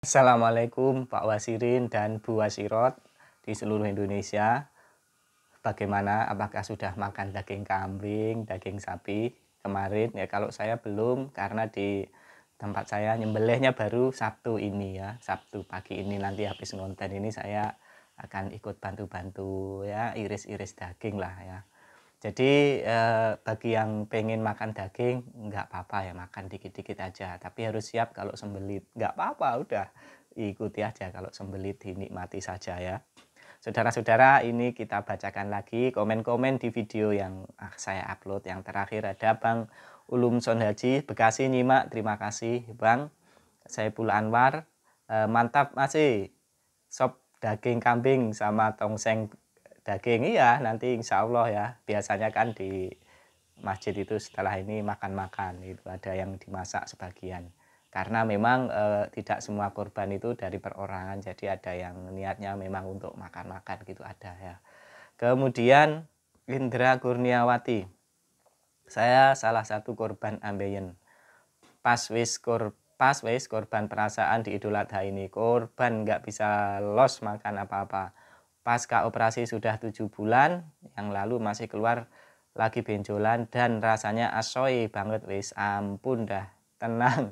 Assalamualaikum Pak Wasirin dan Bu Wasirot di seluruh Indonesia. Bagaimana? Apakah sudah makan daging kambing, daging sapi kemarin? Ya kalau saya belum karena di tempat saya nyembelihnya baru Sabtu ini ya. Sabtu pagi ini nanti habis ngonten ini saya akan ikut bantu-bantu ya iris-iris daging lah ya. Jadi bagi yang pengen makan daging nggak apa-apa ya makan dikit-dikit aja, tapi harus siap kalau sembelit. Nggak apa-apa, udah ikuti aja kalau sembelit dinikmati saja ya. Saudara-saudara, ini kita bacakan lagi komen-komen di video yang saya upload. Yang terakhir ada Bang Ulum Son Haji, Bekasi nyimak, terima kasih Bang. Saiful Anwar, mantap masih sop daging kambing sama tongseng daging, iya nanti insya Allah ya. Biasanya kan di masjid itu setelah ini makan-makan itu ada yang dimasak sebagian karena memang tidak semua korban itu dari perorangan, jadi ada yang niatnya memang untuk makan-makan gitu ada ya. Kemudian Indra Kurniawati, saya salah satu korban ambeien pas wis korban perasaan di Idul Adha ini, korban nggak bisa los makan apa-apa. Pasca operasi sudah 7 bulan yang lalu masih keluar lagi benjolan dan rasanya asoy banget wis, ampun dah. Tenang,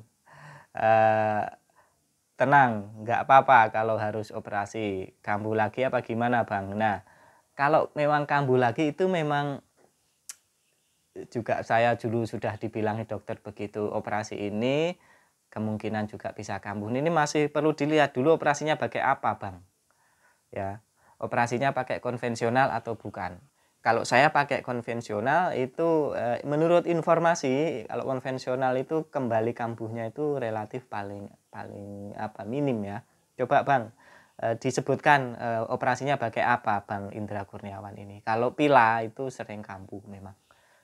tenang, nggak apa-apa kalau harus operasi. Kambuh lagi apa gimana Bang? Nah, kalau memang kambuh lagi itu memang juga saya dulu sudah dibilangi dokter begitu, operasi ini kemungkinan juga bisa kambuh. Ini masih perlu dilihat dulu operasinya pakai apa Bang. Ya, operasinya pakai konvensional atau bukan. Kalau saya pakai konvensional itu menurut informasi kalau konvensional itu kembali kambuhnya itu relatif paling minim ya. Coba Bang disebutkan operasinya pakai apa Bang Indra Kurniawan ini. Kalau pila itu sering kambuh memang.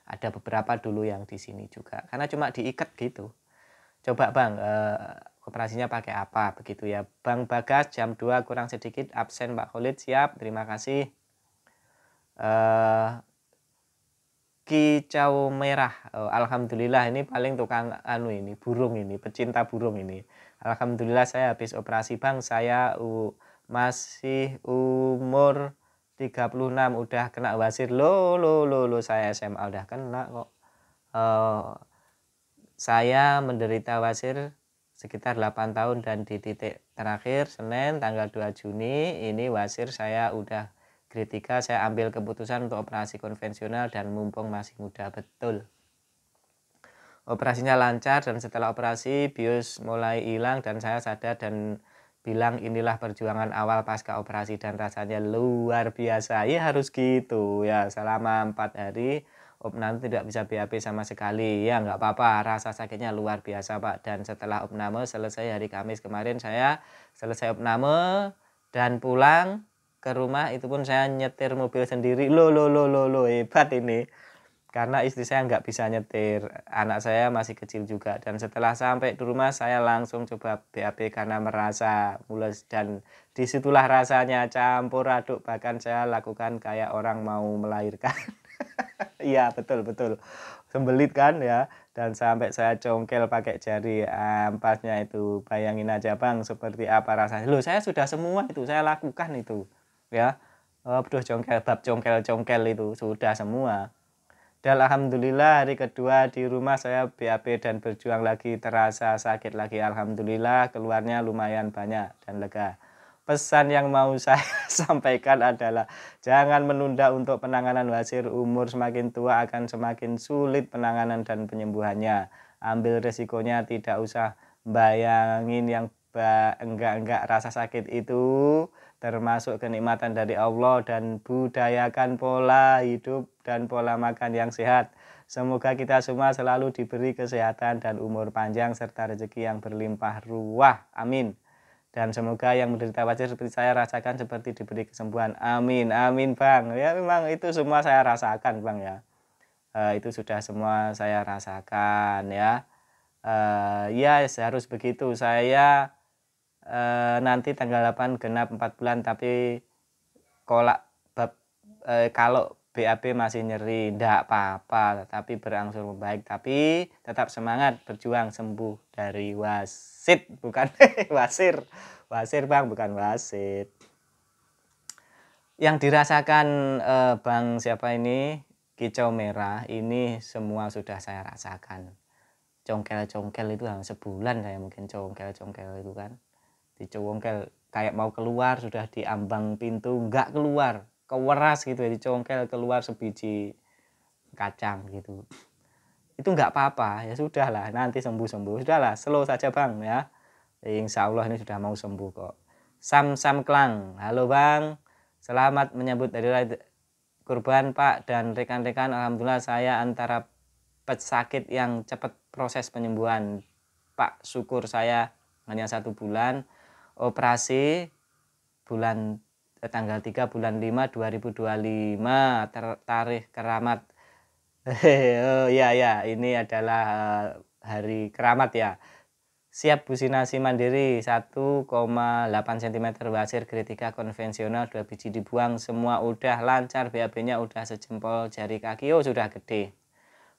Ada beberapa dulu yang di sini juga karena cuma diikat gitu. Coba Bang operasinya pakai apa begitu ya. Bang Bagas jam 2 kurang sedikit absen Pak Khalid, siap, terima kasih. Kicau merah, alhamdulillah ini paling tukang ini burung ini, pecinta burung ini. Alhamdulillah saya habis operasi Bang, saya masih umur 36 udah kena wasir. Lo saya SMA udah kena kok. Saya menderita wasir sekitar 8 tahun dan di titik terakhir Senin tanggal 2 Juni ini wasir saya udah grade 3, saya ambil keputusan untuk operasi konvensional dan mumpung masih muda, betul. Operasinya lancar dan setelah operasi bius mulai hilang dan saya sadar dan bilang inilah perjuangan awal pasca operasi dan rasanya luar biasa. Ya harus gitu ya, selama 4 hari opname tidak bisa BAB sama sekali. Ya nggak apa-apa, rasa sakitnya luar biasa Pak. Dan setelah opname selesai hari Kamis kemarin saya selesai opname dan pulang ke rumah itu pun saya nyetir mobil sendiri. Loh hebat ini. Karena istri saya nggak bisa nyetir, anak saya masih kecil juga. Dan setelah sampai di rumah saya langsung coba BAB karena merasa mules. Dan disitulah rasanya campur aduk, bahkan saya lakukan kayak orang mau melahirkan. Iya betul, sembelit kan ya. Dan sampai saya congkel pakai jari ampasnya itu. Bayangin aja Bang seperti apa rasanya. Loh saya sudah semua itu, saya lakukan itu ya. Aduh congkel itu sudah semua. Dan alhamdulillah hari kedua di rumah saya BAB dan berjuang lagi, terasa sakit lagi. Alhamdulillah keluarnya lumayan banyak dan lega. Pesan yang mau saya sampaikan adalah jangan menunda untuk penanganan wasir. Umur semakin tua akan semakin sulit penanganan dan penyembuhannya. Ambil resikonya, tidak usah bayangin yang enggak rasa sakit itu termasuk kenikmatan dari Allah, dan budayakan pola hidup dan pola makan yang sehat. Semoga kita semua selalu diberi kesehatan dan umur panjang serta rezeki yang berlimpah ruah. Amin. Dan semoga yang menderita wasir seperti saya rasakan seperti diberi kesembuhan. Amin. Amin Bang. Ya memang itu semua saya rasakan Bang ya. Itu sudah semua saya rasakan ya. Ya harus begitu. Saya nanti tanggal 8 genap 4 bulan, tapi kalau BAB masih nyeri, ndak apa-apa, tapi berangsur membaik. Tapi tetap semangat berjuang sembuh dari wasit, bukan wasir. Wasir Bang, bukan wasit. Yang dirasakan Bang siapa ini, kicau merah, ini semua sudah saya rasakan. Congkel-congkel itu sebulan saya mungkin congkel-congkel itu kan. Dicongkel kayak mau keluar, sudah diambang pintu, nggak keluar. Keweras gitu ya, dicongkel keluar sebiji kacang gitu. Itu nggak apa-apa, ya sudahlah, nanti sembuh-sembuh. Sudahlah, slow saja Bang ya. Insya Allah ini sudah mau sembuh kok. Sam Klang, halo Bang. Selamat menyambut Hari Raya Kurban Pak dan rekan-rekan. Alhamdulillah saya antara pesakit yang cepat proses penyembuhan. Pak, syukur saya hanya 1 bulan. Operasi bulan tanggal 3 bulan 5 2025 tarikh keramat. Oh iya ya, ini adalah hari keramat ya. Siap businasi mandiri 1,8 cm wasir grade 3 konvensional 2 biji dibuang, semua udah lancar, BAB-nya udah sejempol jari kaki. Oh sudah gede.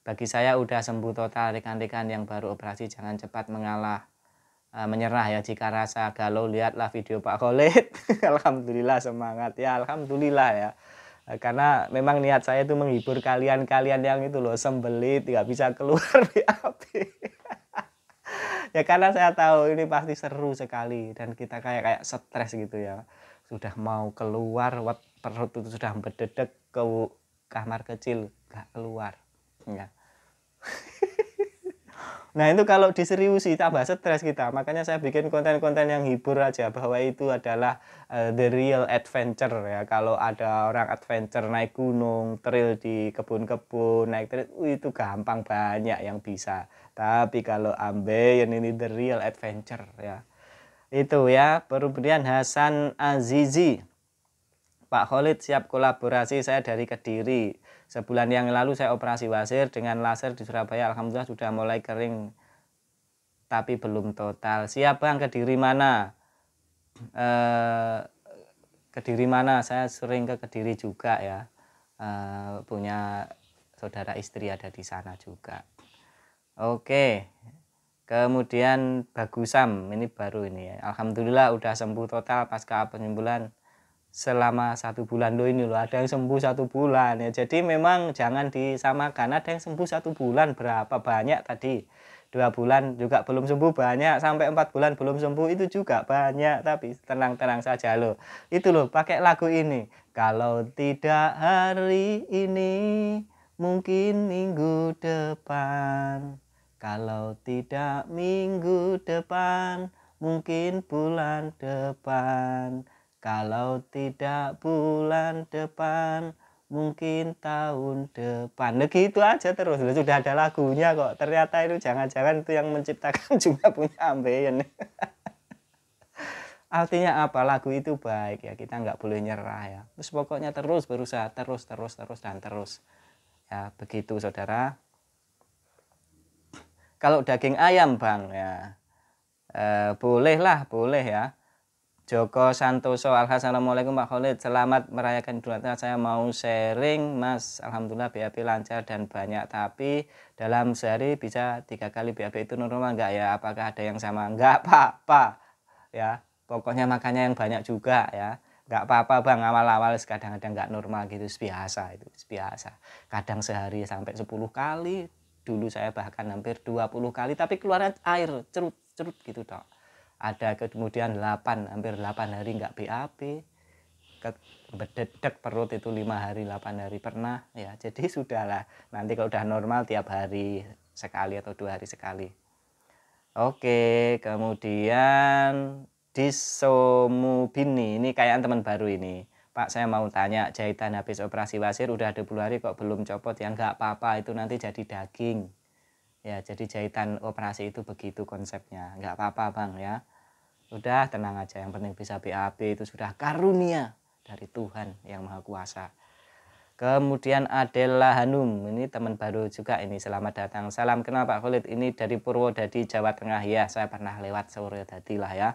Bagi saya udah sembuh total. Rekan-rekan yang baru operasi jangan cepat menyerah ya. Jika rasa galau lihatlah video Pak Khalid. Alhamdulillah semangat ya, alhamdulillah ya. Karena memang niat saya itu menghibur kalian-kalian yang itu loh sembelit nggak bisa keluar BAB. Ya karena saya tahu ini pasti seru sekali dan kita kayak stres gitu ya. Sudah mau keluar, perut itu sudah berdedek ke kamar kecil nggak keluar. Ya. Nah itu kalau diseriusi tambah stres kita. Makanya saya bikin konten-konten yang hibur aja, bahwa itu adalah the real adventure ya. Kalau ada orang adventure naik gunung, trail di kebun-kebun, naik trail, itu gampang, banyak yang bisa. Tapi kalau ambeien ini the real adventure ya. Itu ya. Kemudian Hasan Azizi, Pak Khalid siap kolaborasi, saya dari Kediri. Sebulan yang lalu saya operasi wasir dengan laser di Surabaya. Alhamdulillah sudah mulai kering, tapi belum total. Siap Bang, Kediri mana? Kediri mana? Saya sering ke Kediri juga ya. Punya saudara istri ada di sana juga. Oke. Kemudian Bagusam, ini baru ini ya. Alhamdulillah udah sembuh total pasca penyembuhan selama 1 bulan. Loh ini loh, ada yang sembuh 1 bulan ya. Jadi memang jangan disamakan, ada yang sembuh 1 bulan berapa banyak tadi, 2 bulan juga belum sembuh banyak, sampai 4 bulan belum sembuh itu juga banyak. Tapi tenang-tenang saja loh, itu loh pakai lagu ini, kalau tidak hari ini mungkin minggu depan, kalau tidak minggu depan mungkin bulan depan, kalau tidak bulan depan mungkin tahun depan. Nah gitu aja terus. Sudah ada lagunya kok. Ternyata itu jangan-jangan itu yang menciptakan juga punya ambeien. Artinya apa? Lagu itu baik ya. Kita nggak boleh nyerah ya. Terus pokoknya terus berusaha. Terus dan terus. Ya begitu saudara. Kalau daging ayam Bang ya. Boleh ya. Joko Santoso, assalamualaikum Pak Khalid, selamat merayakan Idul Adha. Saya mau sharing Mas, alhamdulillah BAB lancar dan banyak, tapi dalam sehari bisa 3 kali BAB, itu normal enggak ya? Apakah ada yang sama? Enggak apa-apa ya, pokoknya makannya yang banyak juga ya. Enggak apa-apa Bang, awal-awal kadang-kadang enggak normal gitu, biasa itu, biasa. Kadang sehari sampai 10 kali, dulu saya bahkan hampir 20 kali, tapi keluar air cerut-cerut gitu toh. Ada kemudian hampir 8 hari enggak BAB, berdedek perut itu 5 hari 8 hari pernah ya. Jadi sudahlah, nanti kalau udah normal tiap hari sekali atau 2 hari sekali. Oke, kemudian Disomubini, ini kayak teman baru ini. Pak, saya mau tanya, jahitan habis operasi wasir udah 20 hari kok belum copot ya? Enggak apa-apa, itu nanti jadi daging ya. Jadi jahitan operasi itu begitu konsepnya, enggak apa-apa Bang ya. Udah tenang aja, yang penting bisa BAB itu sudah karunia dari Tuhan yang Maha Kuasa. Kemudian Adela Hanum, ini teman baru juga ini, selamat datang. Salam kenal Pak Khalid, ini dari Purwodadi, Jawa Tengah ya. Saya pernah lewat Purwodadi lah ya.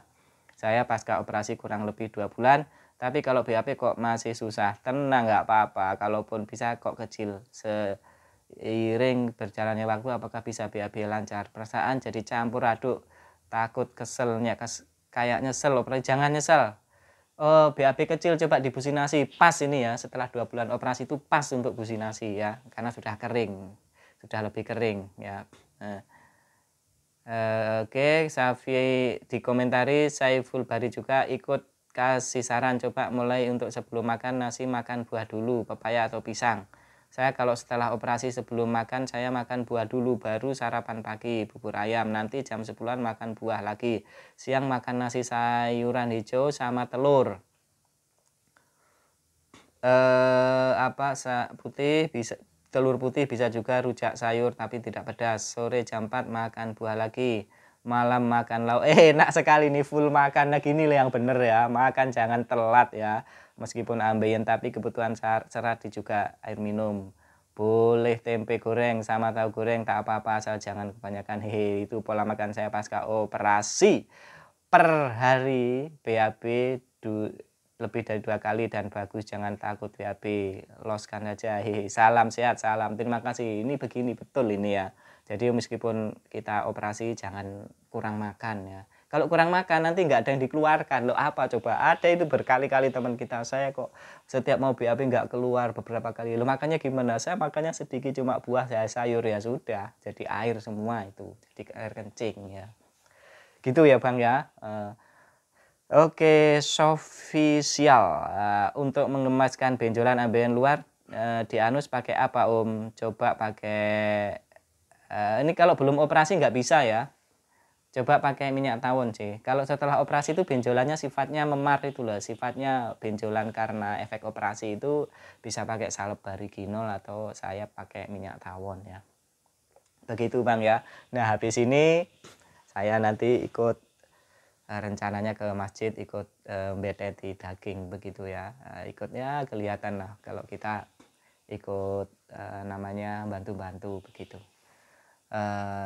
Saya pasca operasi kurang lebih 2 bulan, Tapi kalau BAB kok masih susah, tenang nggak apa-apa, kalaupun bisa kok kecil. Seiring berjalannya waktu apakah bisa BAB lancar? Perasaan jadi campur aduk, takut keselnya, kayak nyesel operasi, jangan nyesel. Oh, BAB kecil coba dibusinasi, pas ini ya, setelah 2 bulan operasi itu pas untuk businasi ya, karena sudah kering, sudah lebih kering ya. Oke, Safi dikomentari, Saiful Bari juga ikut kasih saran, coba mulai untuk sebelum makan nasi makan buah dulu, pepaya atau pisang. Saya kalau setelah operasi sebelum makan saya makan buah dulu, baru sarapan pagi bubur ayam, nanti jam 10-an makan buah lagi, siang makan nasi sayuran hijau sama telur. Putih bisa, telur putih bisa juga, rujak sayur tapi tidak pedas. Sore jam 4 makan buah lagi, malam makan lauk. Enak sekali nih, full makan. Nah gini yang bener ya, makan jangan telat ya. Meskipun ambeien tapi kebutuhan serat juga air minum. Boleh tempe goreng sama tahu goreng tak apa-apa, asal jangan kebanyakan. Hehe, itu pola makan saya pasca operasi. Per hari BAB lebih dari 2 kali dan bagus, jangan takut BAB, loskan aja. Hehe, salam sehat, salam. Terima kasih. Ini begini betul ini ya. Jadi meskipun kita operasi jangan kurang makan ya. Kalau kurang makan nanti nggak ada yang dikeluarkan. Loh apa coba? Ada itu berkali-kali teman kita. Saya kok setiap mau BAB nggak keluar beberapa kali. Loh makanya gimana? Saya makannya sedikit, cuma buah, saya sayur ya sudah. Jadi air semua itu. Jadi air kencing ya. Gitu ya Bang ya. Oke, Sofisial. Untuk mengemaskan benjolan ambeien luar di anus pakai apa Om? Coba pakai ini kalau belum operasi nggak bisa ya. Coba pakai minyak tawon sih. Kalau setelah operasi itu benjolannya sifatnya memar itu loh, sifatnya benjolan karena efek operasi itu bisa pakai salep bariginol atau saya pakai minyak tawon ya. Begitu Bang ya. Nah, habis ini saya nanti ikut rencananya ke masjid, ikut beteti daging begitu ya. Ikutnya kelihatan lah kalau kita ikut namanya bantu-bantu begitu.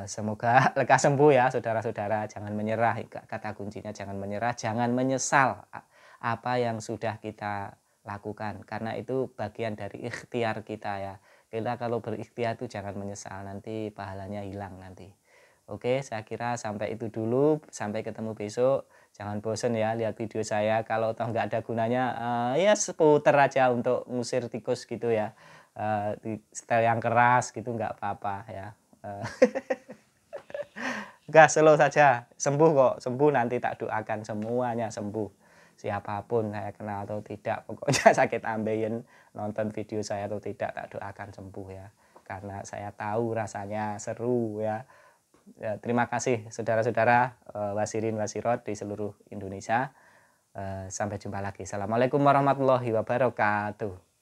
Semoga lekas sembuh ya saudara-saudara, jangan menyerah, kata kuncinya jangan menyerah, jangan menyesal apa yang sudah kita lakukan, karena itu bagian dari ikhtiar kita ya. Kita kalau berikhtiar itu jangan menyesal, nanti pahalanya hilang nanti. Oke, saya kira sampai itu dulu, sampai ketemu besok. Jangan bosen ya lihat video saya, kalau toh nggak ada gunanya ya seputar aja untuk ngusir tikus gitu ya. Di style yang keras gitu nggak apa-apa ya. Gas slow saja, sembuh kok, sembuh nanti tak doakan semuanya sembuh. Siapapun saya kenal atau tidak, pokoknya sakit ambeien, nonton video saya atau tidak, tak doakan sembuh ya. Karena saya tahu rasanya seru ya. Ya, terima kasih saudara-saudara wasirin wasirot di seluruh Indonesia. Sampai jumpa lagi. Assalamualaikum warahmatullahi wabarakatuh.